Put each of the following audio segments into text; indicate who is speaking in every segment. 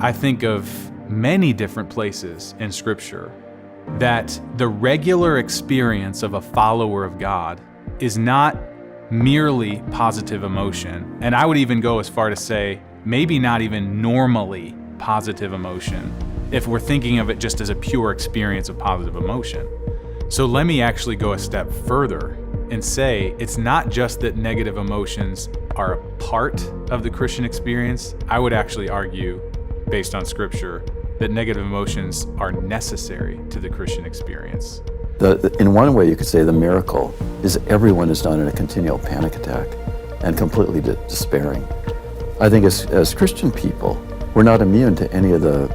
Speaker 1: I think of many different places in Scripture that the regular experience of a follower of God is not merely positive emotion. And I would even go as far to say, maybe not even normally positive emotion, if we're thinking of it just as a pure experience of positive emotion. So let me actually go a step further and say it's not just that negative emotions are a part of the Christian experience. I would actually argue, based on Scripture, that negative emotions are necessary to the Christian experience.
Speaker 2: In one way, you could say the miracle is everyone is not in a continual panic attack and completely despairing. I think as Christian people, we're not immune to any of the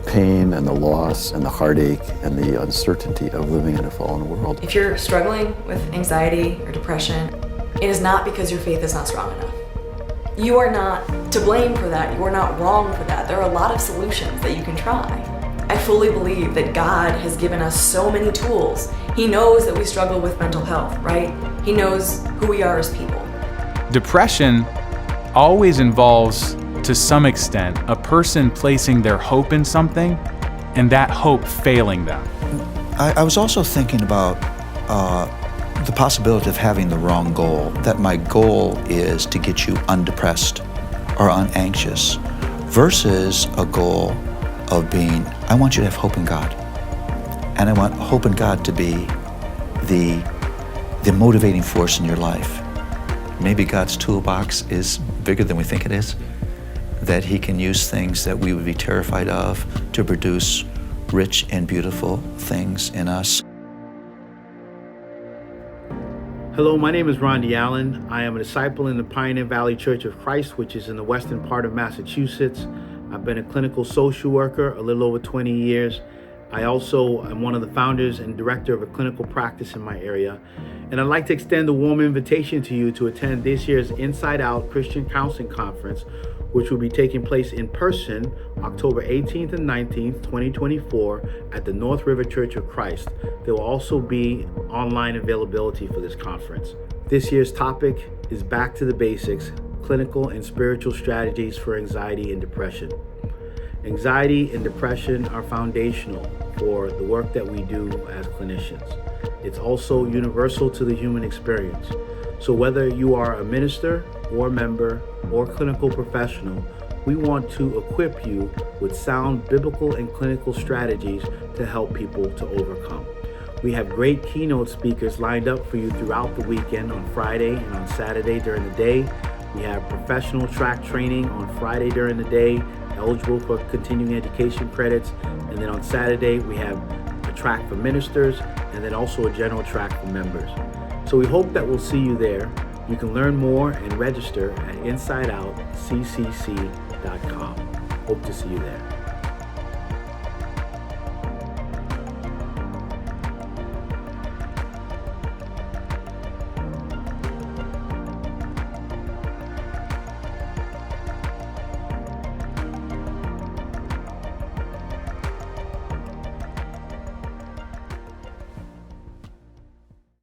Speaker 2: pain and the loss and the heartache and the uncertainty of living in a fallen world.
Speaker 3: If you're struggling with anxiety or depression, it is not because your faith is not strong enough. You are not to blame for that. You are not wrong for that. There are a lot of solutions that you can try. I fully believe that God has given us so many tools. He knows that we struggle with mental health, right? He knows who we are as people.
Speaker 1: Depression always involves, to some extent, a person placing their hope in something and that hope failing them.
Speaker 4: I was also thinking about the possibility of having the wrong goal, that my goal is to get you undepressed or unanxious versus a goal of being, I want you to have hope in God. And I want hope in God to be the motivating force in your life. Maybe God's toolbox is bigger than we think it is, that He can use things that we would be terrified of to produce rich and beautiful things in us.
Speaker 5: Hello, my name is Rondi Allen. I am a disciple in the Pioneer Valley Church of Christ, which is in the western part of Massachusetts. I've been a clinical social worker a little over 20 years. I also am one of the founders and director of a clinical practice in my area. And I'd like to extend a warm invitation to you to attend this year's Inside Out Christian Counseling Conference, which will be taking place in person October 18th and 19th, 2024 at the North River Church of Christ. There will also be online availability for this conference. This year's topic is Back to the Basics, Clinical and Spiritual Strategies for Anxiety and Depression. Anxiety and depression are foundational for the work that we do as clinicians. It's also universal to the human experience. So whether you are a minister or member or clinical professional, we want to equip you with sound biblical and clinical strategies to help people to overcome. We have great keynote speakers lined up for you throughout the weekend on Friday and on Saturday during the day. We have professional track training on Friday during the day, eligible for continuing education credits. And then on Saturday, we have a track for ministers and then also a general track for members. So we hope that we'll see you there. You can learn more and register at InsideOutCCC.com. Hope to see you there.